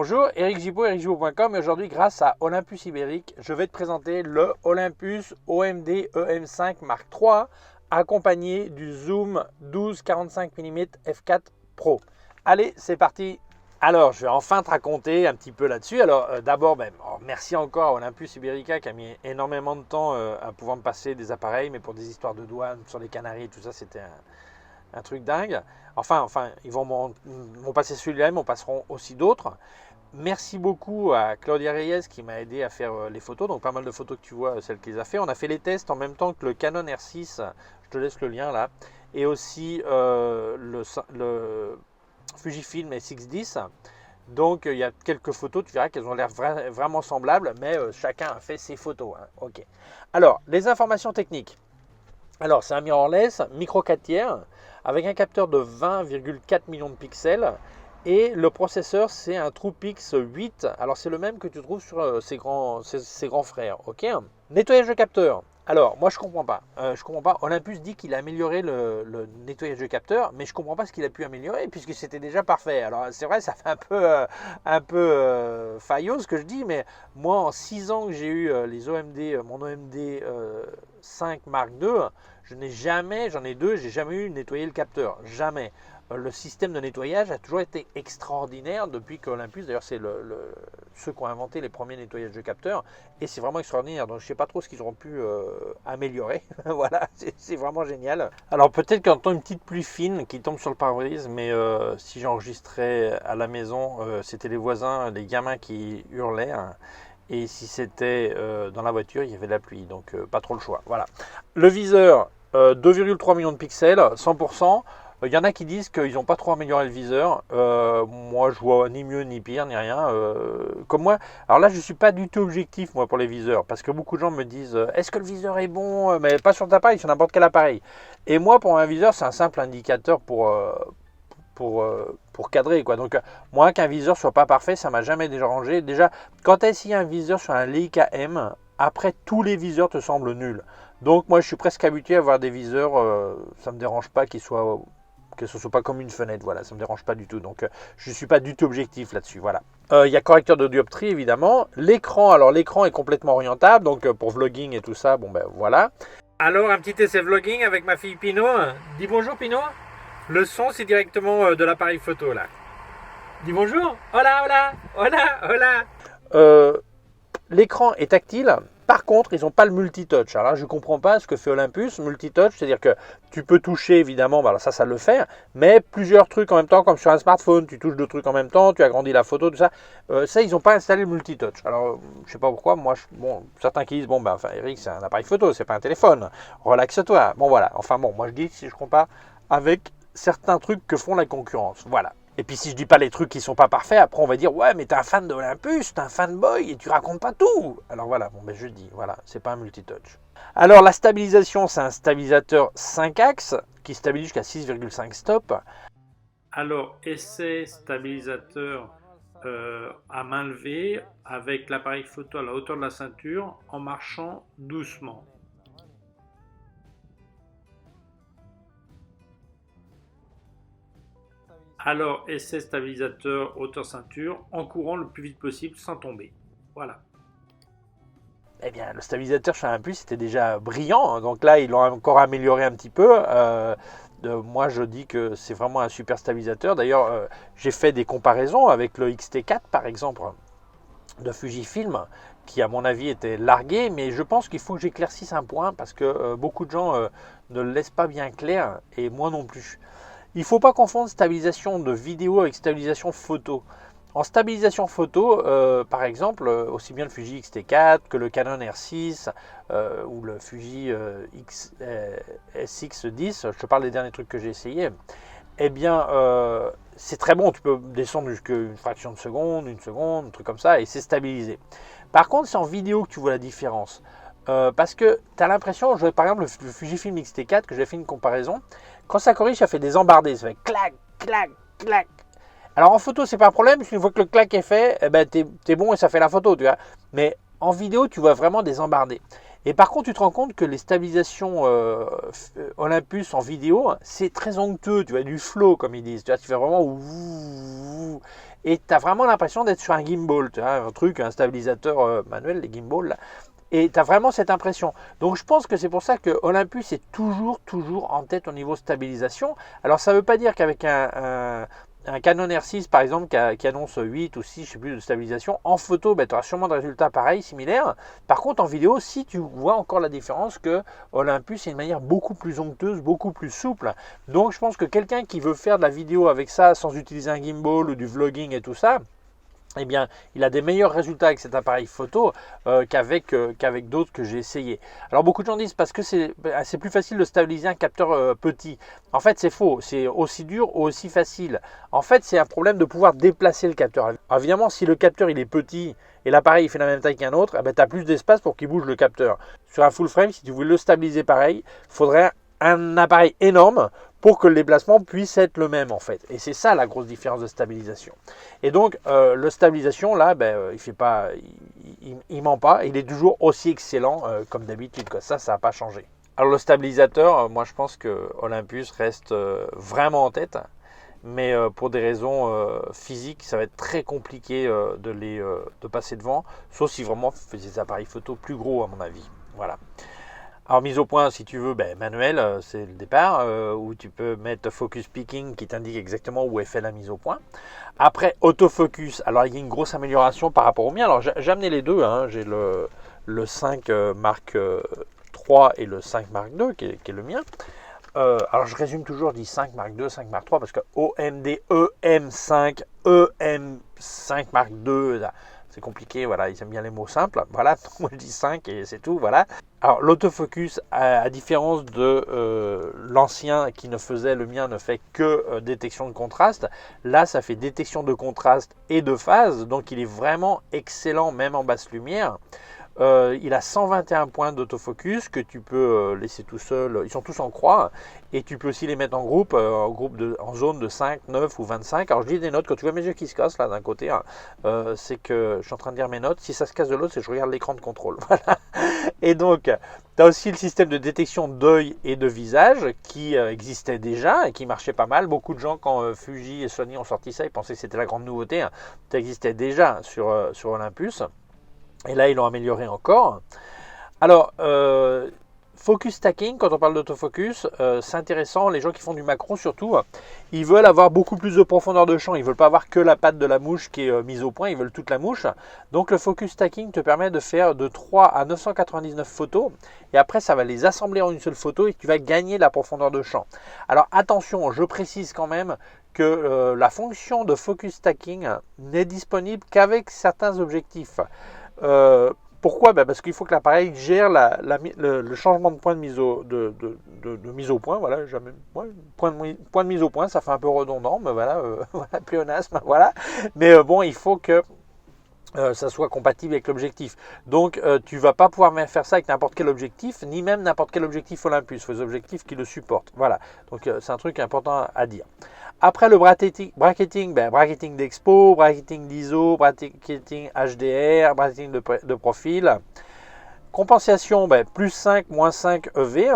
Bonjour, Eric Gibaud, ericgibaud.com et aujourd'hui grâce à Olympus Ibérique, je vais te présenter le Olympus OMD EM5 Mark III accompagné du zoom 12-45 mm f4 Pro. Allez, c'est parti. Alors, je vais enfin te raconter un petit peu là-dessus. Alors, d'abord, merci encore à Olympus Ibérica qui a mis énormément de temps à pouvoir me passer des appareils, mais pour des histoires de douane sur les Canaries, tout ça, c'était un truc dingue. Enfin, ils vont passer celui-là, mais en passeront aussi d'autres. Merci beaucoup à Claudia Reyes qui m'a aidé à faire les photos. Donc, pas mal de photos que tu vois, celles qu'il a fait. On a fait les tests en même temps que le Canon R6. Je te laisse le lien là. Et aussi le Fujifilm SX10. Donc, il y a quelques photos. Tu verras qu'elles ont l'air vraiment semblables. Mais chacun a fait ses photos. Hein. Ok. Alors, les informations techniques. Alors, c'est un mirrorless micro 4 tiers avec un capteur de 20,4 millions de pixels et le processeur c'est un TruePix 8. Alors, c'est le même que tu trouves sur ses grands frères. Ok. Nettoyage de capteur. Alors, moi je comprends pas. Olympus dit qu'il a amélioré le nettoyage de capteur, mais je comprends pas ce qu'il a pu améliorer puisque c'était déjà parfait. Alors, c'est vrai, ça fait un peu faillot ce que je dis, mais moi en 6 ans que j'ai eu les OMD, mon OMD 5 Mark II, j'en ai deux, j'ai jamais eu nettoyé le capteur. Jamais. Le système de nettoyage a toujours été extraordinaire depuis qu'Olympus, d'ailleurs c'est ceux qui ont inventé les premiers nettoyages de capteurs, et c'est vraiment extraordinaire, donc je ne sais pas trop ce qu'ils auront pu améliorer. Voilà, c'est vraiment génial. Alors peut-être qu'on entend une petite pluie fine qui tombe sur le pare-brise, mais si j'enregistrais à la maison, c'était les voisins, les gamins qui hurlaient, hein. Et si c'était dans la voiture, il y avait de la pluie, donc pas trop le choix. Voilà. Le viseur, 2,3 millions de pixels, 100%. Il y en a qui disent qu'ils n'ont pas trop amélioré le viseur. Moi, je vois ni mieux ni pire, ni rien. Comme moi, alors là, je ne suis pas du tout objectif, moi, pour les viseurs. Parce que beaucoup de gens me disent, est-ce que le viseur est bon? Mais pas sur ta appareil, sur n'importe quel appareil. Et moi, pour un viseur, c'est un simple indicateur pour cadrer, quoi. Donc, moi, qu'un viseur soit pas parfait, ça m'a jamais dérangé. Déjà, quand tu as essayé un viseur sur un Leica M, après, tous les viseurs te semblent nuls. Donc, moi, je suis presque habitué à avoir des viseurs, ça me dérange pas que ce soit pas comme une fenêtre, voilà, ça me dérange pas du tout. Donc, je suis pas du tout objectif là-dessus, voilà. Il y a correcteur de dioptrie, évidemment. L'écran, alors l'écran est complètement orientable, donc pour vlogging et tout ça, bon ben voilà. Alors, un petit essai vlogging avec ma fille Pinot. Dis bonjour Pinot. Le son, c'est directement de l'appareil photo, là. Dis bonjour. Hola, hola, hola, hola. L'écran est tactile. Par contre, ils n'ont pas le multitouch. Alors là, je ne comprends pas ce que fait Olympus. Multitouch, c'est-à-dire que tu peux toucher, évidemment, alors ça le fait, mais plusieurs trucs en même temps, comme sur un smartphone, tu touches deux trucs en même temps, tu agrandis la photo, tout ça. Ça, ils n'ont pas installé le multitouch. Alors, je ne sais pas pourquoi. Moi, certains qui disent, Eric, c'est un appareil photo, c'est pas un téléphone. Relaxe-toi. Bon, voilà. Enfin, bon, moi, je dis, si je compare avec certains trucs que font la concurrence. Voilà. Et puis si je dis pas les trucs qui sont pas parfaits, après on va dire ouais mais t'es un fan d'Olympus, t'es un fanboy et tu racontes pas tout. Alors voilà, je dis, voilà, c'est pas un multitouch. Alors la stabilisation, c'est un stabilisateur 5 axes qui stabilise jusqu'à 6,5 stops. Alors essai stabilisateur à main levée avec l'appareil photo à la hauteur de la ceinture en marchant doucement. Alors, essai stabilisateur hauteur ceinture en courant le plus vite possible sans tomber. Voilà. Eh bien, le stabilisateur chez Olympus c'était déjà brillant. Donc là, ils l'ont encore amélioré un petit peu. Moi, je dis que c'est vraiment un super stabilisateur. D'ailleurs, j'ai fait des comparaisons avec le XT4, par exemple, de Fujifilm, qui, à mon avis, était largué. Mais je pense qu'il faut que j'éclaircisse un point parce que beaucoup de gens ne le laissent pas bien clair et moi non plus. Il ne faut pas confondre stabilisation de vidéo avec stabilisation photo. En stabilisation photo, par exemple, aussi bien le Fuji X-T4 que le Canon R6 ou le Fuji SX10, je te parle des derniers trucs que j'ai essayé, eh bien, c'est très bon. Tu peux descendre jusqu'à une fraction de seconde, une seconde, un truc comme ça, et c'est stabilisé. Par contre, c'est en vidéo que tu vois la différence. Parce que tu as l'impression, par exemple, le Fujifilm X-T4, que j'ai fait une comparaison, quand ça corrige, ça fait des embardés, ça fait clac, clac, clac. Alors en photo, c'est pas un problème, parce qu'une fois que le clac est fait, t'es bon et ça fait la photo, tu vois. Mais en vidéo, tu vois vraiment des embardés. Et par contre, tu te rends compte que les stabilisations Olympus en vidéo, c'est très onctueux, tu vois, du flow comme ils disent. Tu vois, tu fais vraiment ouh, et tu as vraiment l'impression d'être sur un gimbal, tu vois, un stabilisateur manuel, les gimbals là. Et tu as vraiment cette impression. Donc je pense que c'est pour ça que Olympus est toujours en tête au niveau stabilisation. Alors ça ne veut pas dire qu'avec un Canon R6 par exemple qui annonce 8 ou 6, je ne sais plus, de stabilisation, en photo, ben, tu auras sûrement des résultats pareils, similaires. Par contre en vidéo, si tu vois encore la différence que Olympus est une manière beaucoup plus onctueuse, beaucoup plus souple. Donc je pense que quelqu'un qui veut faire de la vidéo avec ça sans utiliser un gimbal ou du vlogging et tout ça, eh bien, il a des meilleurs résultats avec cet appareil photo qu'avec d'autres que j'ai essayé. Alors, beaucoup de gens disent parce que c'est plus facile de stabiliser un capteur petit. En fait, c'est faux. C'est aussi dur ou aussi facile. En fait, c'est un problème de pouvoir déplacer le capteur. Alors, évidemment, si le capteur il est petit et l'appareil fait la même taille qu'un autre, eh ben, tu as plus d'espace pour qu'il bouge le capteur. Sur un full frame, si tu voulais le stabiliser pareil, il faudrait un appareil énorme pour que le déplacement puisse être le même en fait. Et c'est ça la grosse différence de stabilisation. Et donc le stabilisation là, il fait pas, il ment pas, il est toujours aussi excellent comme d'habitude. Ça n'a pas changé. Alors le stabilisateur, moi je pense que Olympus reste vraiment en tête. Mais pour des raisons physiques, ça va être très compliqué de passer devant, sauf si vraiment vous faites des appareils photo plus gros à mon avis. Voilà. Alors mise au point, si tu veux, manuel, c'est le départ, où tu peux mettre focus picking qui t'indique exactement où est fait la mise au point. Après autofocus, alors il y a une grosse amélioration par rapport au mien. Alors j'ai amené les deux, hein. J'ai le 5 Mark 3 et le 5 Mark 2 qui est le mien. Alors je résume toujours, je dis 5 Mark 2, 5 Mark 3 parce que OMD EM5, EM5 Mark 2, c'est compliqué, voilà, ils aiment bien les mots simples. Voilà, moi je dis 5 et c'est tout, voilà. Alors l'autofocus, à différence de l'ancien qui ne faisait, le mien ne fait que détection de contraste. Là, ça fait détection de contraste et de phase, donc il est vraiment excellent même en basse lumière. Il a 121 points d'autofocus que tu peux laisser tout seul. Ils sont tous en croix et tu peux aussi les mettre en groupe, en zone de 5, 9 ou 25. Alors je dis des notes, quand tu vois mes yeux qui se cassent là d'un côté, hein, c'est que je suis en train de dire mes notes. Si ça se casse de l'autre, c'est que je regarde l'écran de contrôle. Voilà. Et donc, tu as aussi le système de détection d'œil et de visage qui existait déjà et qui marchait pas mal. Beaucoup de gens, quand Fuji et Sony ont sorti ça, ils pensaient que c'était la grande nouveauté. Hein. Ça existait déjà sur Olympus. Et là, ils l'ont amélioré encore. Alors, focus stacking, quand on parle d'autofocus, c'est intéressant. Les gens qui font du macro, surtout, ils veulent avoir beaucoup plus de profondeur de champ. Ils ne veulent pas avoir que la patte de la mouche qui est mise au point. Ils veulent toute la mouche. Donc, le focus stacking te permet de faire de 3 à 999 photos. Et après, ça va les assembler en une seule photo et tu vas gagner la profondeur de champ. Alors, attention, je précise quand même que la fonction de focus stacking n'est disponible qu'avec certains objectifs. Pourquoi ? Parce qu'il faut que l'appareil gère le changement de point de mise au point. Voilà, point de mise au point, ça fait un peu redondant, mais voilà, voilà, pléonasme, voilà. Mais bon, il faut que ça soit compatible avec l'objectif. Donc tu ne vas pas pouvoir faire ça avec n'importe quel objectif, ni même n'importe quel objectif Olympus. Il faut des objectifs qui le supportent. Voilà, donc c'est un truc important à dire. Après le bracketing d'expo, bracketing d'ISO, bracketing HDR, bracketing de profil. Compensation, plus 5, moins 5 EV.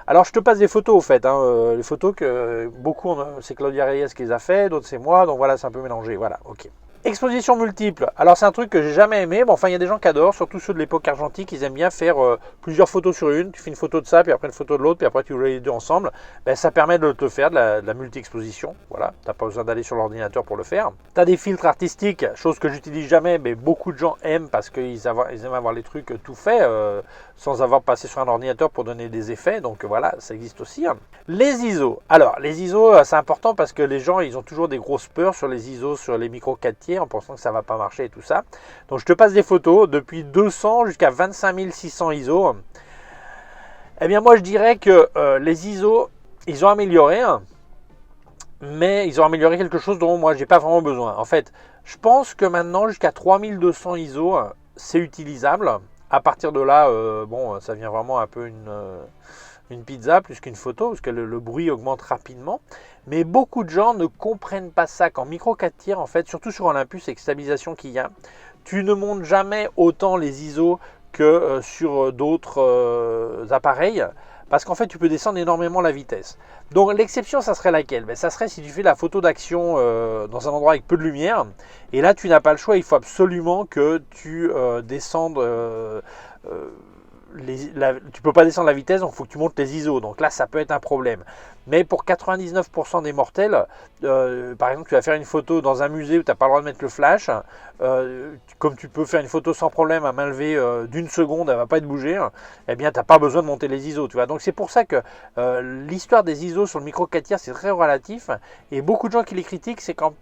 Alors je te passe des photos au fait, hein, les photos que beaucoup, c'est Claudia Reyes qui les a fait, d'autres c'est moi, donc voilà, c'est un peu mélangé, voilà, ok. Exposition multiple, alors c'est un truc que j'ai jamais aimé, mais enfin il y a des gens qui adorent, surtout ceux de l'époque argentique, ils aiment bien faire plusieurs photos sur une, tu fais une photo de ça, puis après une photo de l'autre, puis après tu les deux ensemble, ça permet de te faire de la multi-exposition, voilà, tu n'as pas besoin d'aller sur l'ordinateur pour le faire. Tu as des filtres artistiques, chose que j'utilise jamais, mais beaucoup de gens aiment parce qu'ils aiment avoir les trucs tout faits, sans avoir passé sur un ordinateur pour donner des effets, donc voilà, ça existe aussi. Hein. Les ISO, alors les ISO c'est important parce que les gens ils ont toujours des grosses peurs sur les ISO, sur les micro 4 tiers en pensant que ça va pas marcher et tout ça. Donc je te passe des photos depuis 200 jusqu'à 25 600 ISO. Eh bien moi je dirais que les ISO ils ont amélioré, hein, mais ils ont amélioré quelque chose dont moi j'ai pas vraiment besoin. En fait, je pense que maintenant jusqu'à 3200 ISO c'est utilisable. À partir de là, bon, ça devient vraiment un peu une pizza plus qu'une photo, parce que le bruit augmente rapidement. Mais beaucoup de gens ne comprennent pas ça. Qu'en micro 4 tiers, en fait, surtout sur Olympus avec stabilisation qu'il y a, tu ne montes jamais autant les ISO que sur d'autres appareils, parce qu'en fait tu peux descendre énormément la vitesse. Donc l'exception, ça serait laquelle? Ça serait si tu fais la photo d'action dans un endroit avec peu de lumière, et là tu n'as pas le choix, il faut absolument que tu descendes tu peux pas descendre la vitesse, donc il faut que tu montes les ISO. Donc là, ça peut être un problème. Mais pour 99% des mortels, par exemple, tu vas faire une photo dans un musée où tu n'as pas le droit de mettre le flash. Comme tu peux faire une photo sans problème à main levée d'une seconde, elle ne va pas être bougée. Eh bien, tu n'as pas besoin de monter les ISO. Tu vois. Donc c'est pour ça que l'histoire des ISO sur le micro 4 tiers, c'est très relatif. Et beaucoup de gens qui les critiquent, c'est qu'en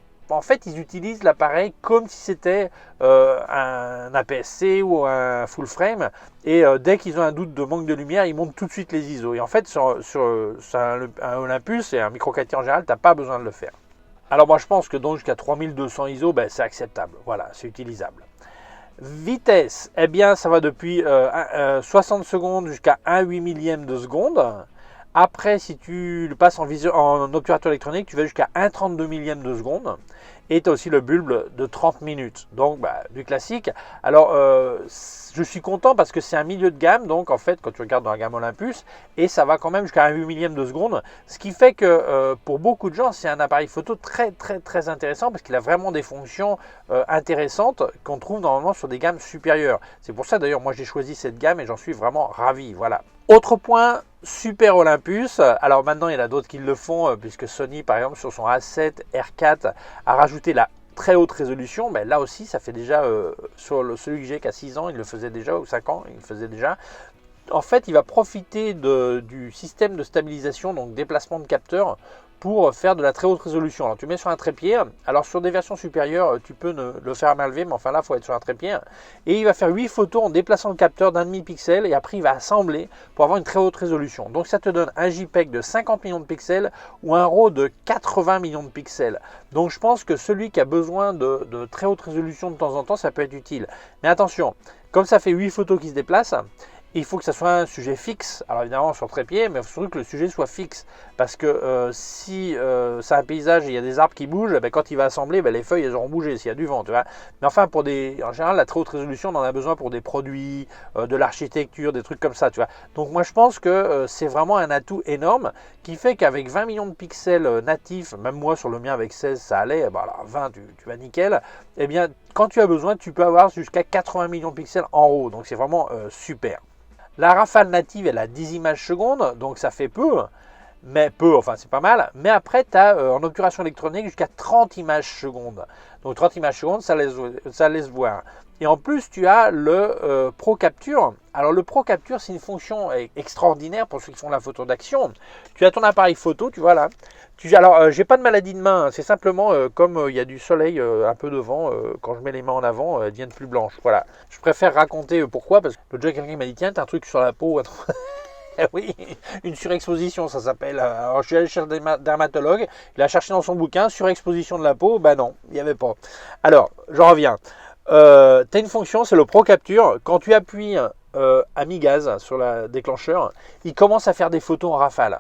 fait, ils utilisent l'appareil comme si c'était un APS-C ou un full frame. Et dès qu'ils ont un doute de manque de lumière, ils montent tout de suite les ISO. Et en fait, sur un Olympus et un micro 4 tiers en général, tu n'as pas besoin de le faire. Alors moi, je pense que donc jusqu'à 3200 ISO, c'est acceptable. Voilà, c'est utilisable. Vitesse, eh bien, ça va depuis 60 secondes jusqu'à 1/8 millième de seconde. Après, si tu le passes en obturateur électronique, tu vas jusqu'à 1/32 millième de seconde. Et tu as aussi le bulbe de 30 minutes. Donc, du classique. Alors, je suis content parce que c'est un milieu de gamme. Donc, en fait, quand tu regardes dans la gamme Olympus, et ça va quand même jusqu'à 1/8 millième de seconde. Ce qui fait que pour beaucoup de gens, c'est un appareil photo très, très, très intéressant parce qu'il a vraiment des fonctions intéressantes qu'on trouve normalement sur des gammes supérieures. C'est pour ça, d'ailleurs, moi, j'ai choisi cette gamme et j'en suis vraiment ravi. Voilà. Autre point, Super Olympus. Alors maintenant, il y en a d'autres qui le font, puisque Sony, par exemple, sur son A7 R4, a rajouté la très haute résolution. Mais là aussi, ça fait déjà, sur celui que j'ai qui a 6 ans, il le faisait déjà, ou 5 ans, il le faisait déjà. En fait, il va profiter du système de stabilisation, donc déplacement de capteur, pour faire de la très haute résolution. Alors tu mets sur un trépied, alors sur des versions supérieures, tu peux le faire à main levée, mais enfin là, il faut être sur un trépied. Et il va faire 8 photos en déplaçant le capteur d'1,5 pixel, et après il va assembler pour avoir une très haute résolution. Donc ça te donne un JPEG de 50 millions de pixels ou un RAW de 80 millions de pixels. Donc je pense que celui qui a besoin de très haute résolution de temps en temps, ça peut être utile. Mais attention, comme ça fait 8 photos qui se déplacent, il faut que ça soit un sujet fixe. Alors évidemment sur trépied, mais il faut surtout que le sujet soit fixe. Parce que si c'est un paysage et il y a des arbres qui bougent, quand il va assembler, les feuilles elles auront bougé s'il y a du vent. Tu vois. Mais enfin, en général, la très haute résolution, on en a besoin pour des produits, de l'architecture, des trucs comme ça. Tu vois. Donc moi je pense que c'est vraiment un atout énorme qui fait qu'avec 20 millions de pixels natifs, même moi sur le mien avec 16 ça allait, alors 20 tu vas nickel, eh bien quand tu as besoin, tu peux avoir jusqu'à 80 millions de pixels en RAW. Donc c'est vraiment super. La rafale native, elle a 10 images secondes, donc ça fait peu, enfin c'est pas mal. Mais après, tu as en obturation électronique jusqu'à 30 images secondes. Donc 30 images secondes, ça laisse voir. Et en plus, tu as le Pro Capture. Alors le Pro Capture, c'est une fonction extraordinaire pour ceux qui font la photo d'action. Tu as ton appareil photo, tu vois là. Alors, j'ai pas de maladie de main, c'est simplement comme il y a du soleil un peu devant, quand je mets les mains en avant, elles deviennent plus blanches. Voilà. Je préfère raconter pourquoi, parce que l'autre jour, quelqu'un m'a dit tiens, t'as un truc sur la peau. Oui, une surexposition, ça s'appelle. Alors, je suis allé chez un dermatologue, il a cherché dans son bouquin surexposition de la peau. Non, il n'y avait pas. Alors, j'en reviens. Tu as une fonction, c'est le Pro Capture. Quand tu appuies à mi-gaz sur le déclencheur, il commence à faire des photos en rafale.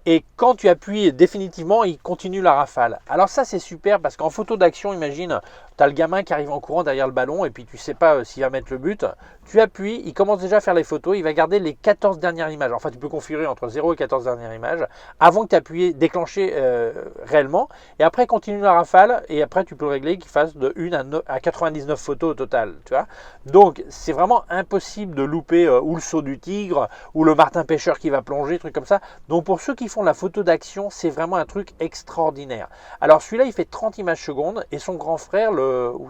Et quand tu appuies définitivement, il continue la rafale. Alors ça, c'est super parce qu'en photo d'action, imagine, tu as le gamin qui arrive en courant derrière le ballon et puis tu ne sais pas s'il va mettre le but. Tu appuies, il commence déjà à faire les photos, il va garder les 14 dernières images. Enfin, tu peux configurer entre 0 et 14 dernières images avant que tu appuies déclencher réellement. Et après, continue la rafale et après, tu peux régler qu'il fasse de 1 à 99 photos au total. Tu vois. Donc, c'est vraiment impossible de louper ou le saut du tigre ou le martin pêcheur qui va plonger, trucs comme ça. Donc, pour ceux qui font la photo d'action, c'est vraiment un truc extraordinaire. Alors, celui-là, il fait 30 images secondes et son grand frère, ou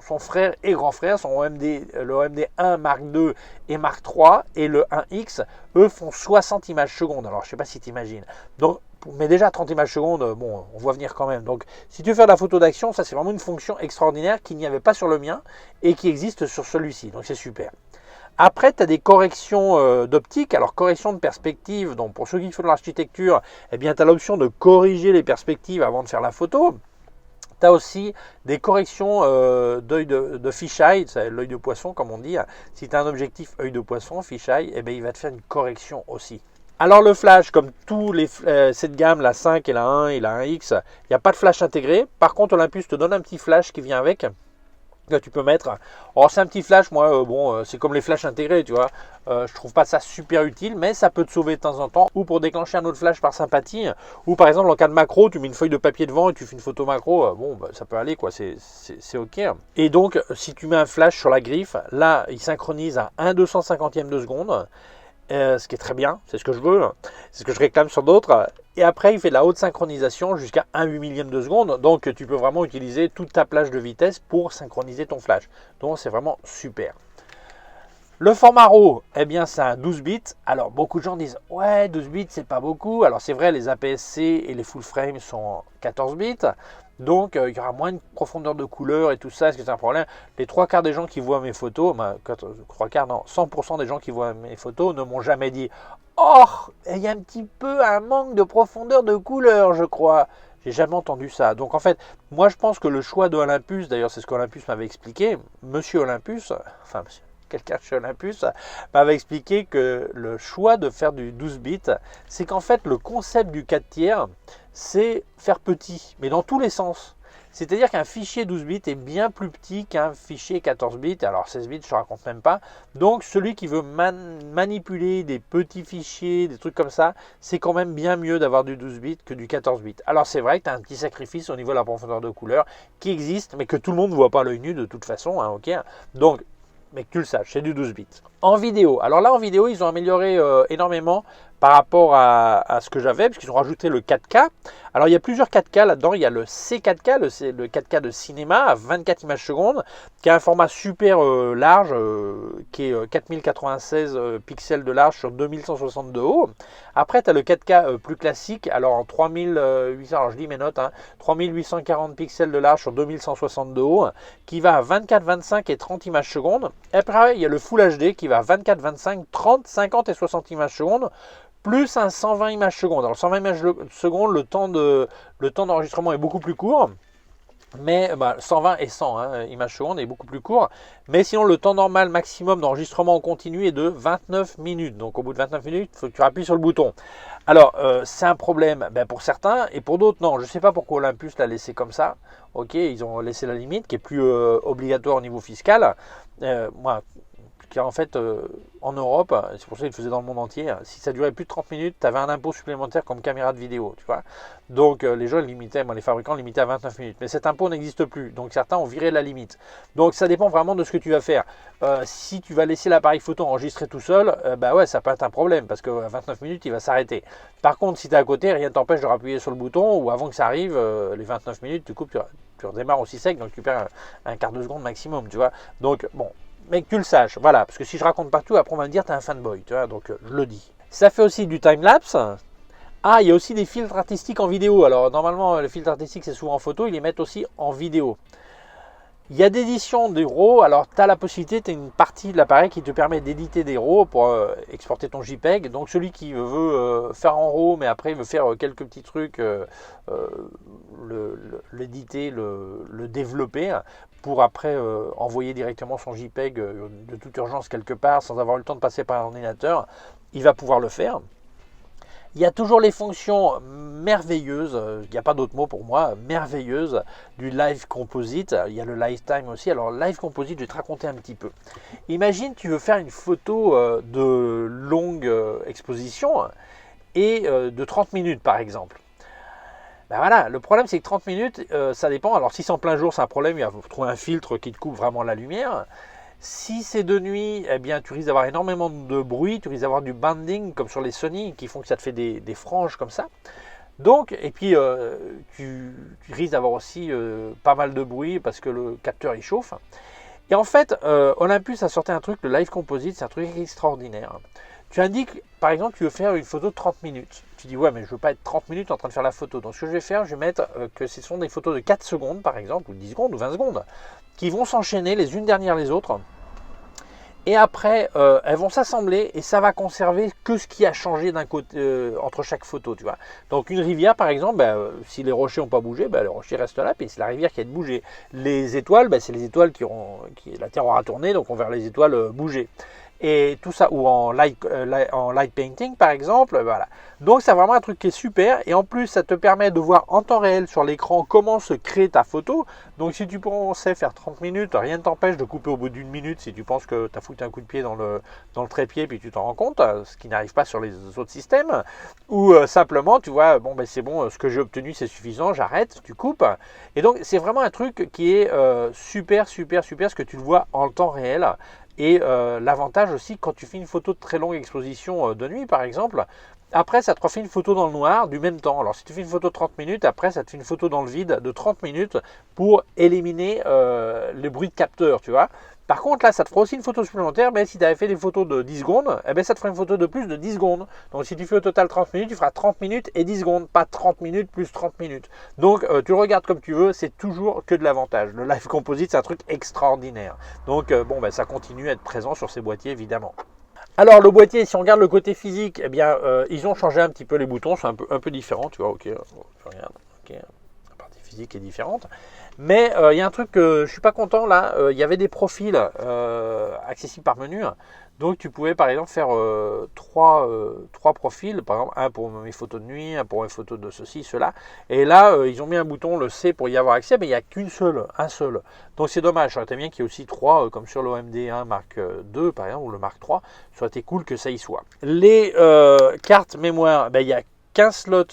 son frère et grand frère, le OMD 1 Mark II et Mark III et le 1X, eux font 60 images secondes. Alors je ne sais pas si tu imagines. Donc, mais déjà 30 images secondes, bon, on voit venir quand même. Donc si tu fais de la photo d'action, ça c'est vraiment une fonction extraordinaire qu'il n'y avait pas sur le mien et qui existe sur celui-ci. Donc c'est super. Après, tu as des corrections d'optique. Alors, correction de perspective. Donc, pour ceux qui font de l'architecture, eh bien, tu as l'option de corriger les perspectives avant de faire la photo. Tu as aussi des corrections d'œil de fisheye, c'est l'œil de poisson comme on dit. Si tu as un objectif œil de poisson, fisheye, eh bien, il va te faire une correction aussi. Alors le flash, comme cette gamme, la 5 et la 1 et la 1X, il n'y a pas de flash intégré. Par contre, Olympus te donne un petit flash qui vient avec. Là, tu peux mettre. Alors, c'est un petit flash, moi, c'est comme les flashs intégrés, tu vois. Je trouve pas ça super utile, mais ça peut te sauver de temps en temps. Ou pour déclencher un autre flash par sympathie. Ou par exemple, en cas de macro, tu mets une feuille de papier devant et tu fais une photo macro. Ça peut aller, quoi. C'est OK. Et donc, si tu mets un flash sur la griffe, là, il synchronise à 1/250e de seconde. Ce qui est très bien, c'est ce que je veux, c'est ce que je réclame sur d'autres. Et après, il fait de la haute synchronisation jusqu'à 1/8 de seconde. Donc, tu peux vraiment utiliser toute ta plage de vitesse pour synchroniser ton flash. Donc, c'est vraiment super. Le format RAW, eh bien, c'est un 12 bits. Alors, beaucoup de gens disent, ouais, 12 bits, c'est pas beaucoup. Alors, c'est vrai, les APS-C et les full frame sont en 14 bits. Donc, il y aura moins de profondeur de couleur et tout ça. Est-ce que c'est un problème? Les 3/4 des gens qui voient mes photos, 3/4, non, 100% des gens qui voient mes photos ne m'ont jamais dit, oh, il y a un petit peu un manque de profondeur de couleur, je crois. J'ai jamais entendu ça. Donc, en fait, moi, je pense que le choix de Olympus, d'ailleurs, c'est ce qu'Olympus m'avait expliqué, monsieur Olympus, enfin, quelqu'un chez Olympus m'avait expliqué que le choix de faire du 12 bits, c'est qu'en fait le concept du 4 tiers, c'est faire petit, mais dans tous les sens. C'est-à-dire qu'un fichier 12 bits est bien plus petit qu'un fichier 14 bits, alors 16 bits je ne raconte même pas. Donc celui qui veut manipuler des petits fichiers, des trucs comme ça, c'est quand même bien mieux d'avoir du 12 bits que du 14 bits. Alors c'est vrai que tu as un petit sacrifice au niveau de la profondeur de couleur qui existe, mais que tout le monde ne voit pas à l'œil nu de toute façon, hein, ok. Donc mais que tu le saches, c'est du 12 bits. En vidéo, alors là en vidéo, ils ont amélioré énormément par rapport à ce que j'avais, puisqu'ils ont rajouté le 4K. Alors il y a plusieurs 4K là-dedans, il y a le C4K, le 4K de cinéma à 24 images secondes, qui a un format super large, qui est 4096 pixels de large sur 2160 de haut. Après, tu as le 4K plus classique, alors en 3800, alors je lis mes notes, 3840 pixels de large sur 2160 de haut, qui va à 24, 25 et 30 images secondes. Et après, il y a le Full HD qui va à 24, 25, 30, 50 et 60 images secondes, plus un 120 images secondes. Alors 120 images secondes, le temps d'enregistrement est beaucoup plus court. Mais 120 et 100 images secondes est beaucoup plus court. Mais sinon, le temps normal maximum d'enregistrement en continu est de 29 minutes. Donc au bout de 29 minutes, il faut que tu appuies sur le bouton. Alors, c'est un problème pour certains et pour d'autres, non. Je ne sais pas pourquoi Olympus l'a laissé comme ça. Ok, ils ont laissé la limite qui est plus obligatoire au niveau fiscal. Car en fait, en Europe, c'est pour ça qu'ils le faisaient dans le monde entier, si ça durait plus de 30 minutes, tu avais un impôt supplémentaire comme caméra de vidéo, tu vois. Donc les gens limitaient, les fabricants limitaient à 29 minutes. Mais cet impôt n'existe plus, donc certains ont viré la limite. Donc ça dépend vraiment de ce que tu vas faire. Si tu vas laisser l'appareil photo enregistrer tout seul, ouais, ça peut être un problème, parce qu'à 29 minutes, il va s'arrêter. Par contre, si tu es à côté, rien ne t'empêche de rappuyer sur le bouton, ou avant que ça arrive, les 29 minutes, tu coupes, tu redémarres aussi sec, donc tu perds un quart de seconde maximum, tu vois. Donc bon, mais que tu le saches, voilà, parce que si je raconte pas tout, après on va me dire t'es un fanboy, tu vois, donc je le dis. Ça fait aussi du time-lapse. Ah, il y a aussi des filtres artistiques en vidéo. Alors normalement, les filtres artistiques c'est souvent en photo, ils les mettent aussi en vidéo. Il y a d'édition des RAW, alors tu as la possibilité, tu as une partie de l'appareil qui te permet d'éditer des RAW pour exporter ton JPEG. Donc celui qui veut faire en RAW, mais après il veut faire quelques petits trucs, l'éditer, le développer, pour après envoyer directement son JPEG de toute urgence quelque part, sans avoir eu le temps de passer par un ordinateur, il va pouvoir le faire. Il y a toujours les fonctions merveilleuses, il n'y a pas d'autre mot pour moi, merveilleuses du Live Composite. Il y a le Lifetime aussi. Alors Live Composite, je vais te raconter un petit peu. Imagine tu veux faire une photo de longue exposition et de 30 minutes par exemple. Voilà, le problème c'est que 30 minutes, ça dépend. Alors si c'est en plein jour, c'est un problème, il faut trouver un filtre qui te coupe vraiment la lumière. Si c'est de nuit, eh bien, tu risques d'avoir énormément de bruit, tu risques d'avoir du banding comme sur les Sony qui font que ça te fait des franges comme ça. Donc, et puis tu risques d'avoir aussi pas mal de bruit parce que le capteur il chauffe. Et en fait, Olympus a sorti un truc, le Live Composite, c'est un truc extraordinaire. Tu indiques, par exemple, tu veux faire une photo de 30 minutes. Tu dis, ouais, mais je ne veux pas être 30 minutes en train de faire la photo. Donc, ce que je vais faire, je vais mettre que ce sont des photos de 4 secondes, par exemple, ou 10 secondes, ou 20 secondes, qui vont s'enchaîner les unes derrière les autres. Et après, elles vont s'assembler et ça va conserver que ce qui a changé d'un côté entre chaque photo, tu vois. Donc une rivière, par exemple, si les rochers n'ont pas bougé, les rochers restent là, puis c'est la rivière qui a bougé. Les étoiles, c'est les étoiles la Terre aura tourné, donc on verra les étoiles bouger. et tout ça, ou en light painting par exemple, voilà. Donc c'est vraiment un truc qui est super, et en plus ça te permet de voir en temps réel sur l'écran comment se crée ta photo. Donc si tu pensais faire 30 minutes, rien ne t'empêche de couper au bout d'une minute si tu penses que tu as foutu un coup de pied dans le trépied puis tu t'en rends compte, ce qui n'arrive pas sur les autres systèmes, ou simplement tu vois, bon ben c'est bon, ce que j'ai obtenu c'est suffisant, j'arrête, tu coupes. Et donc c'est vraiment un truc qui est super, parce que tu le vois en temps réel. Et l'avantage aussi, quand tu fais une photo de très longue exposition de nuit par exemple, après ça te refait une photo dans le noir du même temps. Alors si tu fais une photo de 30 minutes, après ça te fait une photo dans le vide de 30 minutes pour éliminer les bruits de capteur, tu vois. Par contre là ça te fera aussi une photo supplémentaire, mais si tu avais fait des photos de 10 secondes, eh ben, ça te fera une photo de plus de 10 secondes. Donc si tu fais au total 30 minutes, tu feras 30 minutes et 10 secondes, pas 30 minutes plus 30 minutes. Donc tu le regardes comme tu veux, c'est toujours que de l'avantage. Le Live Composite c'est un truc extraordinaire. Donc bon ben, ça continue à être présent sur ces boîtiers évidemment. Alors le boîtier, si on regarde le côté physique, eh bien ils ont changé un petit peu les boutons, c'est un peu différent, tu vois, ok, je regarde, ok, la partie physique est différente. Mais il y a un truc que je ne suis pas content là, il y avait des profils accessibles par menu. Donc tu pouvais par exemple faire trois profils, par exemple un pour mes photos de nuit, un pour mes photos de ceci, cela. Et là, ils ont mis un bouton, le C, pour y avoir accès, mais il n'y a un seul. Donc c'est dommage, ça aurait été bien qu'il y ait aussi trois, comme sur l'OMD 1 Mark II par exemple, ou le Mark III. Ça aurait été cool que ça y soit. Les cartes mémoire, ben, il y a qu'un slot,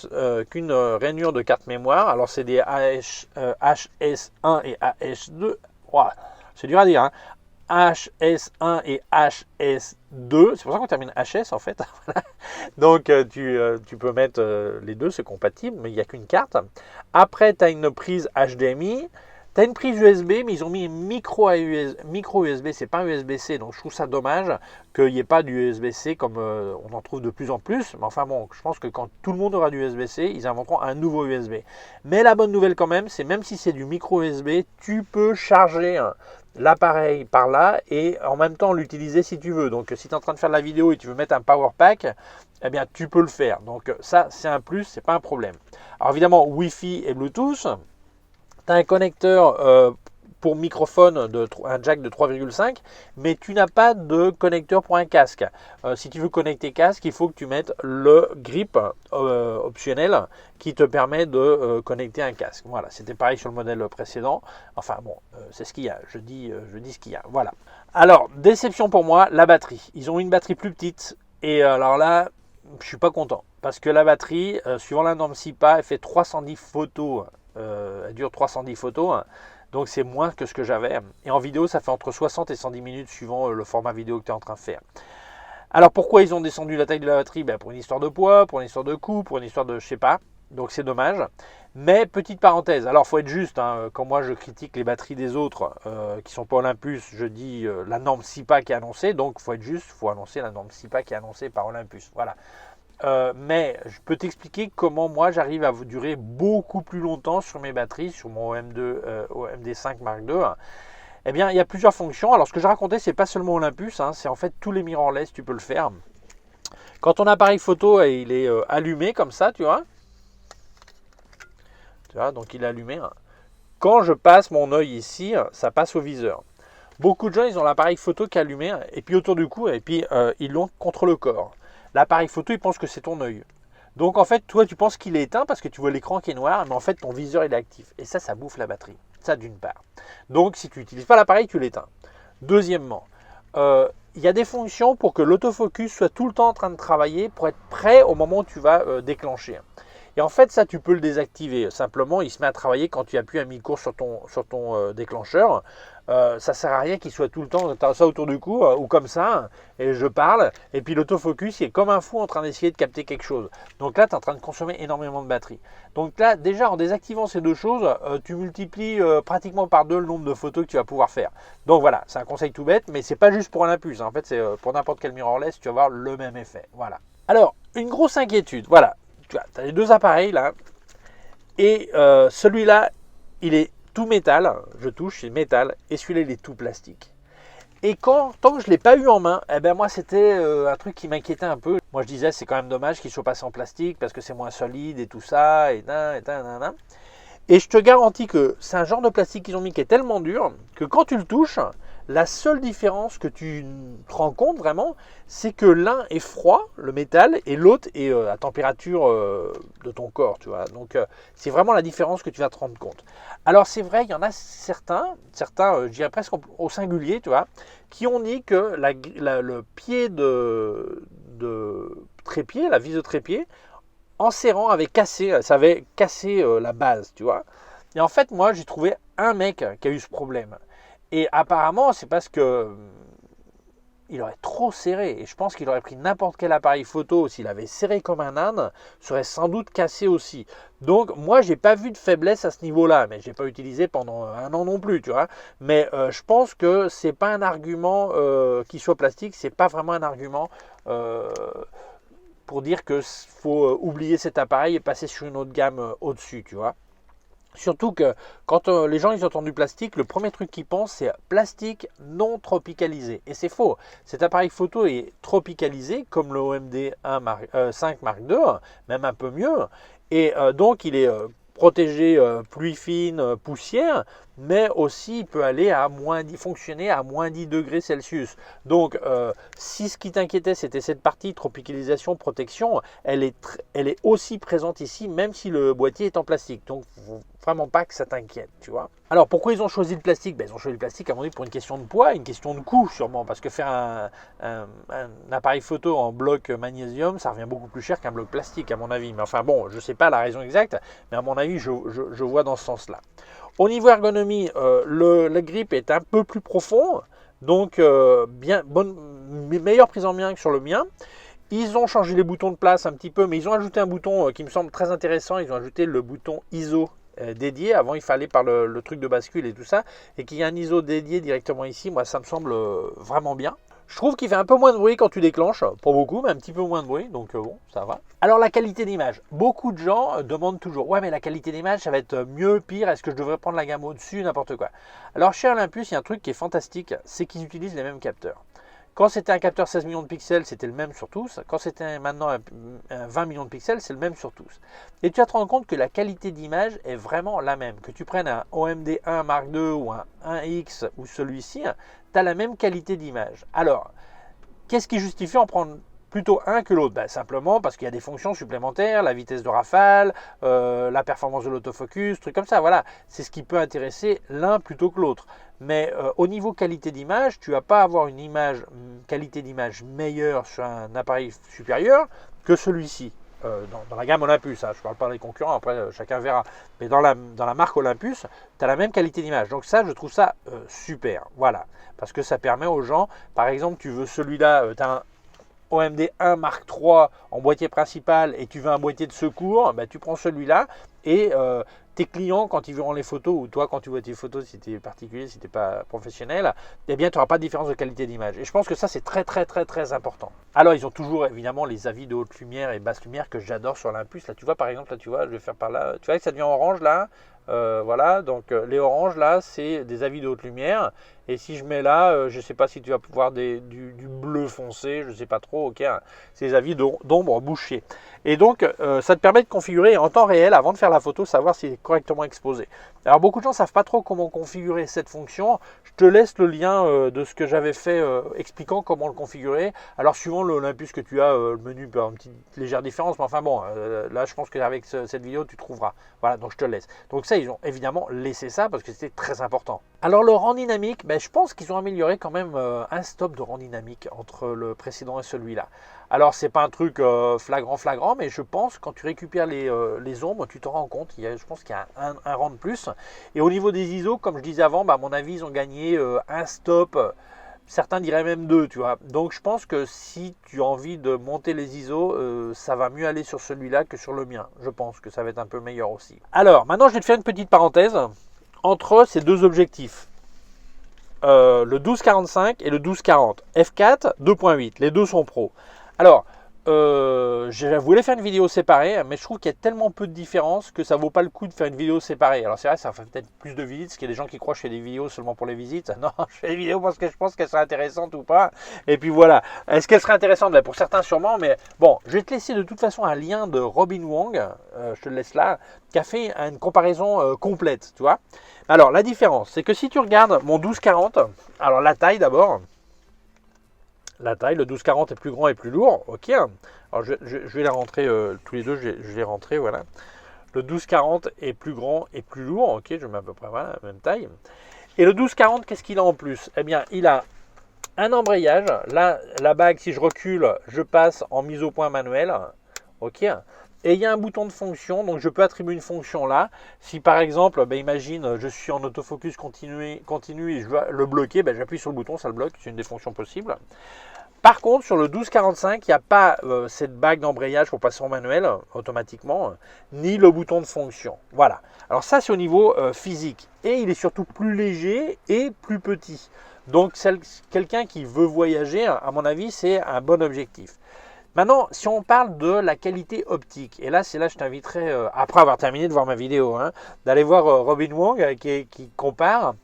qu'une rainure de carte mémoire. Alors c'est des HS1 et HS2. Wow, c'est dur à dire, hein. HS1 et HS2, c'est pour ça qu'on termine HS en fait. Donc tu peux mettre les deux, c'est compatible, mais il n'y a qu'une carte. Après, tu as une prise HDMI. Tu as une prise USB, mais ils ont mis une micro USB, c'est pas un USB-C, donc je trouve ça dommage qu'il n'y ait pas du USB-C comme on en trouve de plus en plus. Mais enfin bon, je pense que quand tout le monde aura du USB-C, ils inventeront un nouveau USB. Mais la bonne nouvelle quand même, c'est même si c'est du micro USB, tu peux charger l'appareil par là et en même temps l'utiliser si tu veux. Donc si tu es en train de faire de la vidéo et tu veux mettre un power pack, eh bien tu peux le faire. Donc ça c'est un plus, c'est pas un problème. Alors évidemment Wi-Fi et Bluetooth. Tu as un connecteur pour microphone, un jack de 3,5, mais tu n'as pas de connecteur pour un casque. Si tu veux connecter casque, il faut que tu mettes le grip optionnel qui te permet de connecter un casque. Voilà, c'était pareil sur le modèle précédent. Enfin bon, c'est ce qu'il y a. Je dis ce qu'il y a. Voilà. Alors, déception pour moi, la batterie. Ils ont une batterie plus petite. Et alors là, je suis pas content. Parce que la batterie, suivant la norme SIPA, elle fait 310 photos. Elle dure 310 photos, hein. Donc c'est moins que ce que j'avais. Et en vidéo, ça fait entre 60 et 110 minutes suivant le format vidéo que tu es en train de faire. Alors pourquoi ils ont descendu la taille de la batterie? Pour une histoire de poids, pour une histoire de coût, pour une histoire de je sais pas. Donc c'est dommage. Mais petite parenthèse, alors faut être juste, hein, quand moi je critique les batteries des autres qui sont pas Olympus, je dis la norme SIPA qui est annoncée, donc faut être juste, faut annoncer la norme SIPA qui est annoncée par Olympus. Voilà. Mais je peux t'expliquer comment moi j'arrive à durer beaucoup plus longtemps sur mes batteries, sur mon OMD5 Mark II. Eh bien, il y a plusieurs fonctions. Alors, ce que je racontais, c'est pas seulement Olympus, hein, c'est en fait tous les mirrorless, tu peux le faire. Quand ton appareil photo il est allumé comme ça, tu vois, donc il est allumé. Hein. Quand je passe mon œil ici, ça passe au viseur. Beaucoup de gens, ils ont l'appareil photo qui est allumé, et puis autour du cou, et puis ils l'ont contre le corps. L'appareil photo, il pense que c'est ton œil. Donc en fait, toi, tu penses qu'il est éteint parce que tu vois l'écran qui est noir, mais en fait, ton viseur, il est actif. Et ça bouffe la batterie. Ça, d'une part. Donc, si tu n'utilises pas l'appareil, tu l'éteins. Deuxièmement, il y a des fonctions pour que l'autofocus soit tout le temps en train de travailler pour être prêt au moment où tu vas déclencher. Et en fait, ça, tu peux le désactiver. Simplement, il se met à travailler quand tu appuies à mi-course sur ton déclencheur. Ça ne sert à rien qu'il soit tout le temps, tu as ça autour du cou, ou comme ça, et je parle, et puis l'autofocus, il est comme un fou en train d'essayer de capter quelque chose. Donc là, tu es en train de consommer énormément de batterie. Donc là, déjà, en désactivant ces deux choses, tu multiplies pratiquement par 2 le nombre de photos que tu vas pouvoir faire. Donc voilà, c'est un conseil tout bête, mais c'est pas juste pour Olympus. Hein. En fait, c'est pour n'importe quel mirrorless, tu vas avoir le même effet. Voilà. Alors, une grosse inquiétude, voilà. Tu as les deux appareils là, et celui-là, il est tout métal, je touche, c'est métal, et celui-là, il est tout plastique. Et tant que je ne l'ai pas eu en main, eh ben moi, c'était un truc qui m'inquiétait un peu. Moi, je disais, c'est quand même dommage qu'il soit passé en plastique, parce que c'est moins solide et tout ça, et nan. Et je te garantis que c'est un genre de plastique qu'ils ont mis qui est tellement dur, que quand tu le touches, La seule différence que tu te rends compte vraiment, c'est que l'un est froid, le métal, et l'autre est à température de ton corps, tu vois. Donc c'est vraiment la différence que tu vas te rendre compte. Alors c'est vrai, il y en a certains, je dirais presque au singulier, tu vois, qui ont dit que le pied de trépied, la vis de trépied, en serrant ça avait cassé la base, tu vois. Et en fait, moi, j'ai trouvé un mec qui a eu ce problème. Et apparemment, c'est parce que il aurait trop serré. Et je pense qu'il aurait pris n'importe quel appareil photo. S'il avait serré comme un âne, serait sans doute cassé aussi. Donc, moi, j'ai pas vu de faiblesse à ce niveau-là. Mais j'ai pas utilisé pendant un an non plus, tu vois. Mais je pense que c'est pas un argument qu'il soit plastique. C'est pas vraiment un argument pour dire qu'il faut oublier cet appareil et passer sur une autre gamme au-dessus, tu vois. Surtout que quand les gens ils entendent du plastique, le premier truc qu'ils pensent c'est plastique non tropicalisé. Et c'est faux. Cet appareil photo est tropicalisé comme le OMD 5 Mark II, même un peu mieux. Et donc il est protégé pluie fine, poussière, mais aussi il peut aller à fonctionner à moins 10 degrés Celsius. Donc si ce qui t'inquiétait c'était cette partie tropicalisation, protection, elle est aussi présente ici, même si le boîtier est en plastique. Donc vraiment pas que ça t'inquiète, tu vois. Alors pourquoi ils ont choisi le plastique? Ils ont choisi le plastique à mon avis pour une question de poids, une question de coût sûrement, parce que faire un appareil photo en bloc magnésium, ça revient beaucoup plus cher qu'un bloc plastique à mon avis. Mais enfin bon, je ne sais pas la raison exacte, mais à mon avis, je vois dans ce sens-là. Au niveau ergonomie, le grip est un peu plus profond, donc meilleure prise en main que sur le mien. Ils ont changé les boutons de place un petit peu, mais ils ont ajouté un bouton qui me semble très intéressant. Ils ont ajouté le bouton ISO dédié. Avant, il fallait par le truc de bascule et tout ça. Et qu'il y a un ISO dédié directement ici. Moi, ça me semble vraiment bien. Je trouve qu'il fait un peu moins de bruit quand tu déclenches. Pas beaucoup, mais un petit peu moins de bruit. Donc bon, ça va. Alors, la qualité d'image. Beaucoup de gens demandent toujours, ouais, mais la qualité d'image, ça va être mieux, pire. Est-ce que je devrais prendre la gamme au-dessus, n'importe quoi. Alors, chez Olympus, il y a un truc qui est fantastique. C'est qu'ils utilisent les mêmes capteurs. Quand c'était un capteur 16 millions de pixels, c'était le même sur tous. Quand c'était maintenant un 20 millions de pixels, c'est le même sur tous. Et tu vas te rendre compte que la qualité d'image est vraiment la même. Que tu prennes un OMD 1 Mark II ou un 1X ou celui-ci, tu as la même qualité d'image. Alors, qu'est-ce qui justifie en prendre plutôt un que l'autre? Simplement parce qu'il y a des fonctions supplémentaires, la vitesse de rafale, la performance de l'autofocus, trucs comme ça. Voilà, c'est ce qui peut intéresser l'un plutôt que l'autre. Mais au niveau qualité d'image, tu ne vas pas avoir une qualité d'image meilleure sur un appareil supérieur que celui-ci. Dans la gamme Olympus, je ne parle pas des concurrents, après chacun verra. Mais dans la marque Olympus, tu as la même qualité d'image. Donc ça, je trouve ça super. Voilà, parce que ça permet aux gens, par exemple, tu veux celui-là, tu as un OMD 1 Mark III en boîtier principal et tu veux un boîtier de secours, tu prends celui-là et tes clients, quand ils verront les photos, ou toi, quand tu vois tes photos, si tu es particulier, si tu n'es pas professionnel, eh bien, tu n'auras pas de différence de qualité d'image. Et je pense que ça, c'est très, très, très, très important. Alors, ils ont toujours, évidemment, les avis de haute lumière et basse lumière que j'adore sur l'Olympus. Là, tu vois, par exemple, là, tu vois, je vais faire par là. Tu vois que ça devient orange, là. Voilà, donc les oranges, là, c'est des avis de haute lumière. Et si je mets là, je ne sais pas si tu vas pouvoir du bleu foncé, je ne sais pas trop, ok, c'est des avis d'ombre bouchée. Et donc, ça te permet de configurer en temps réel, avant de faire la photo, savoir s'il est correctement exposé. Alors, beaucoup de gens ne savent pas trop comment configurer cette fonction. Je te laisse le lien de ce que j'avais fait expliquant comment le configurer. Alors, suivant l'Olympus que tu as, le menu peut avoir une petite légère différence, mais enfin bon, là, je pense qu'avec cette vidéo, tu trouveras. Voilà, donc je te laisse. Donc ça, ils ont évidemment laissé ça parce que c'était très important. Alors, le rang dynamique, je pense qu'ils ont amélioré quand même un stop de rang dynamique entre le précédent et celui-là. Alors, c'est pas un truc flagrant, mais je pense quand tu récupères les ombres, tu te rends compte. Je pense qu'il y a un rang de plus. Et au niveau des ISO, comme je disais avant, à mon avis, ils ont gagné un stop. Certains diraient même 2, tu vois. Donc, je pense que si tu as envie de monter les ISO, ça va mieux aller sur celui-là que sur le mien. Je pense que ça va être un peu meilleur aussi. Alors, maintenant, je vais te faire une petite parenthèse entre ces deux objectifs. Le 12-45 et le 12-40. F4, 2.8. Les deux sont pro. Alors, je voulais faire une vidéo séparée, mais je trouve qu'il y a tellement peu de différence que ça vaut pas le coup de faire une vidéo séparée. Alors c'est vrai, ça fait peut-être plus de visites, parce qu'il y a des gens qui croient que je fais des vidéos seulement pour les visites. Non, je fais des vidéos parce que je pense qu'elles seraient intéressantes ou pas. Et puis voilà. Est-ce qu'elles seraient intéressantes? Ben, pour certains sûrement, mais bon, je vais te laisser de toute façon un lien de Robin Wong, je te le laisse là, qui a fait une comparaison complète, tu vois. Alors la différence, c'est que si tu regardes mon 1240, alors la taille d'abord. La taille, le 1240 est plus grand et plus lourd, ok. Alors je vais les rentrer tous les deux, je vais les rentrer, voilà. Le 1240 est plus grand et plus lourd, ok, je mets à peu près voilà, la même taille. Et le 1240, qu'est-ce qu'il a en plus? Eh bien, il a un embrayage. Là, la bague, si je recule, je passe en mise au point manuel, ok. Et il y a un bouton de fonction, donc je peux attribuer une fonction là. Si par exemple, ben, imagine, je suis en autofocus continu et je veux le bloquer, ben, j'appuie sur le bouton, ça le bloque, c'est une des fonctions possibles. Par contre, sur le 1245, il n'y a pas cette bague d'embrayage pour passer en manuel automatiquement, ni le bouton de fonction. Voilà. Alors ça, c'est au niveau physique. Et il est surtout plus léger et plus petit. Donc, quelqu'un qui veut voyager, à mon avis, c'est un bon objectif. Maintenant, si on parle de la qualité optique, et là, c'est là que je t'inviterai, après avoir terminé de voir ma vidéo, hein, d'aller voir Robin Wong qui compare.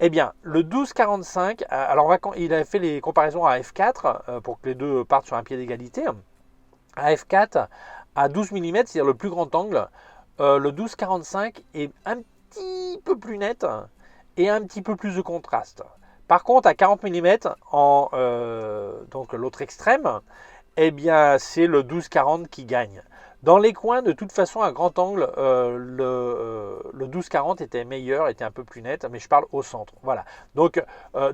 Eh bien, le 1245, alors il a fait les comparaisons à f4 pour que les deux partent sur un pied d'égalité. À f4, à 12 mm, c'est-à-dire le plus grand angle, le 1245 est un petit peu plus net et un petit peu plus de contraste. Par contre, à 40 mm, donc l'autre extrême, eh bien, c'est le 1240 qui gagne. Dans les coins, de toute façon, à grand angle, le 1240 était meilleur, était un peu plus net, mais je parle au centre. Voilà. Donc,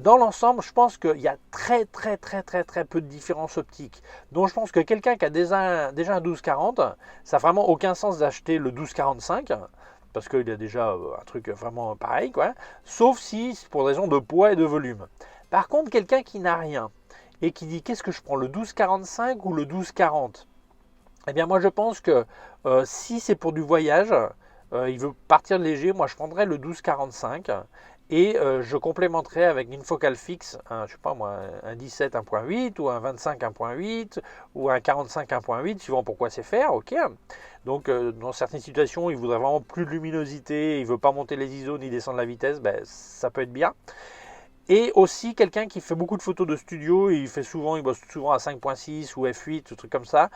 dans l'ensemble, je pense qu'il y a très peu de différence optique. Donc, je pense que quelqu'un qui a déjà un 1240, ça n'a vraiment aucun sens d'acheter le 1245, parce qu'il y a déjà un truc vraiment pareil, quoi. Sauf si c'est pour des raisons de poids et de volume. Par contre, quelqu'un qui n'a rien, et qui dit qu'est-ce que je prends, le 1245 ou le 1240? Eh bien moi je pense que si c'est pour du voyage, il veut partir léger, moi je prendrais le 1245 et je complémenterai avec une focale fixe, je sais pas moi, un 17 1.8 ou un 25 1.8 ou un 45 1.8, suivant pourquoi c'est faire, ok. Donc dans certaines situations, il voudrait vraiment plus de luminosité, il veut pas monter les ISO ni descendre la vitesse, ben, ça peut être bien. Et aussi quelqu'un qui fait beaucoup de photos de studio, il bosse souvent à 5.6 ou f8, ou truc comme ça.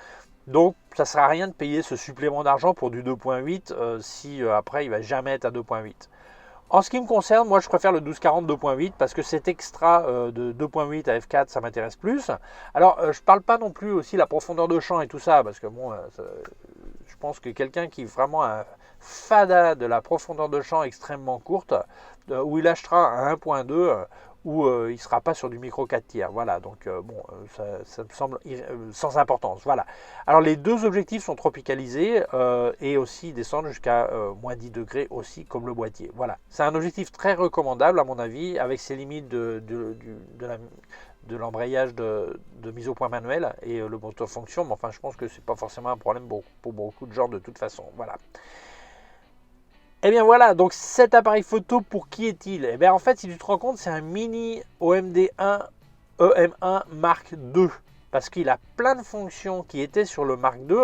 Donc ça ne sert à rien de payer ce supplément d'argent pour du 2.8 si après il ne va jamais être à 2.8. En ce qui me concerne, moi je préfère le 1240 2.8 parce que cet extra de 2.8 à f4 ça m'intéresse plus. Alors je ne parle pas non plus aussi de la profondeur de champ et tout ça parce que bon, je pense que quelqu'un qui est vraiment un fada de la profondeur de champ extrêmement courte, où il achètera un 1.2, où il ne sera pas sur du micro 4 tiers. Voilà, donc bon, ça me semble sans importance. Voilà. Alors les deux objectifs sont tropicalisés et aussi descendent jusqu'à moins 10 degrés aussi, comme le boîtier. Voilà, c'est un objectif très recommandable à mon avis, avec ses limites de l'embrayage de mise au point manuel et le moteur fonction, mais enfin je pense que c'est pas forcément un problème pour beaucoup de gens de toute façon. Voilà. Et bien voilà, donc cet appareil photo, pour qui est-il? Et bien en fait, si tu te rends compte, c'est un mini OMD1 EM1 Mark II, parce qu'il a plein de fonctions qui étaient sur le Mark II.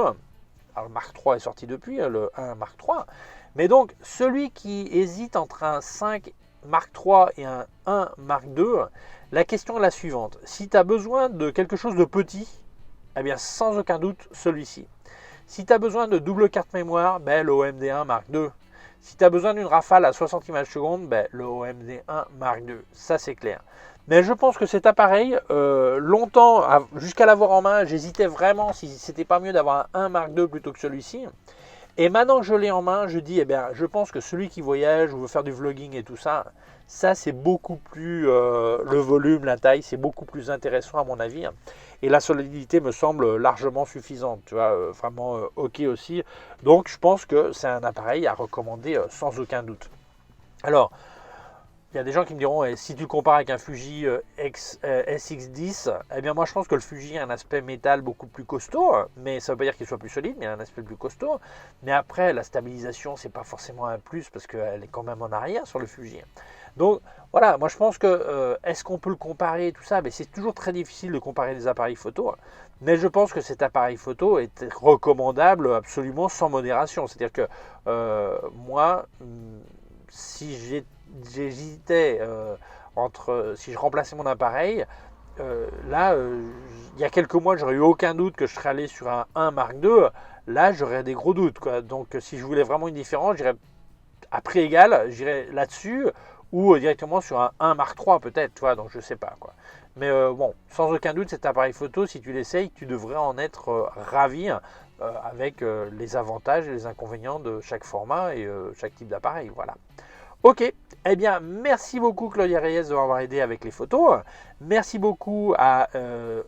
Alors le Mark III est sorti depuis, le 1 Mark III. Mais donc, celui qui hésite entre un 5 Mark III et un 1 Mark II, la question est la suivante. Si tu as besoin de quelque chose de petit, eh bien sans aucun doute celui-ci. Si tu as besoin de double carte mémoire, ben, le OMD1 Mark II. Si tu as besoin d'une rafale à 60 images secondes, ben, le OMD1 Mark II, ça c'est clair. Mais je pense que cet appareil, longtemps, jusqu'à l'avoir en main, j'hésitais vraiment si c'était pas mieux d'avoir un 1 Mark II plutôt que celui-ci. Et maintenant que je l'ai en main, je dis, eh bien, je pense que celui qui voyage ou veut faire du vlogging et tout ça, ça c'est beaucoup plus, le volume, la taille, c'est beaucoup plus intéressant à mon avis. Et la solidité me semble largement suffisante, tu vois, vraiment ok aussi. Donc je pense que c'est un appareil à recommander sans aucun doute. Alors, il y a des gens qui me diront, si tu le compares avec un Fuji SX10, eh bien moi je pense que le Fuji a un aspect métal beaucoup plus costaud, mais ça ne veut pas dire qu'il soit plus solide, mais il a un aspect plus costaud. Mais après, la stabilisation, c'est pas forcément un plus parce qu'elle est quand même en arrière sur le Fuji. Donc voilà, moi je pense que est-ce qu'on peut le comparer tout ça? C'est toujours très difficile de comparer des appareils photo, mais je pense que cet appareil photo est recommandable absolument sans modération. C'est-à-dire que moi, si j'hésitais entre si je remplaçais mon appareil, là, il y a quelques mois, j'aurais eu aucun doute que je serais allé sur un 1 Mark II. Là, j'aurais des gros doutes, quoi. Donc, si je voulais vraiment une différence, j'irais à prix égal, j'irais là-dessus ou directement sur un 1 Mark III peut-être, tu vois. Donc, je sais pas, quoi. Mais bon, sans aucun doute, cet appareil photo, si tu l'essayes, tu devrais en être ravi avec les avantages et les inconvénients de chaque format et chaque type d'appareil. Voilà. Ok, eh bien merci beaucoup Claudia Reyes de m'avoir aidé avec les photos. Merci beaucoup à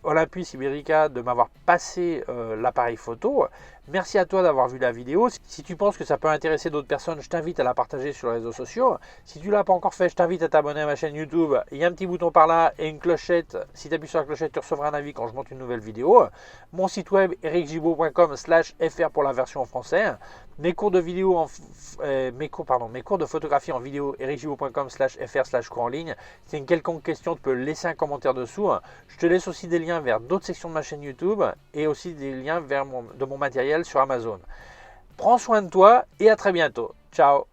Olympus Iberica de m'avoir passé l'appareil photo. Merci à toi d'avoir vu la vidéo. Si tu penses que ça peut intéresser d'autres personnes, je t'invite à la partager sur les réseaux sociaux. Si tu ne l'as pas encore fait, je t'invite à t'abonner à ma chaîne YouTube. Il y a un petit bouton par là et une clochette. Si tu appuies sur la clochette, tu recevras un avis quand je monte une nouvelle vidéo. Mon site web ericgibaud.com/fr pour la version en français. Mes cours de photographie en vidéo ericgibaud.com/fr/cours en ligne. Si tu as une quelconque question, tu peux laisser un commentaire dessous. Je te laisse aussi des liens vers d'autres sections de ma chaîne YouTube et aussi des liens vers mon matériel sur Amazon. Prends soin de toi et à très bientôt. Ciao.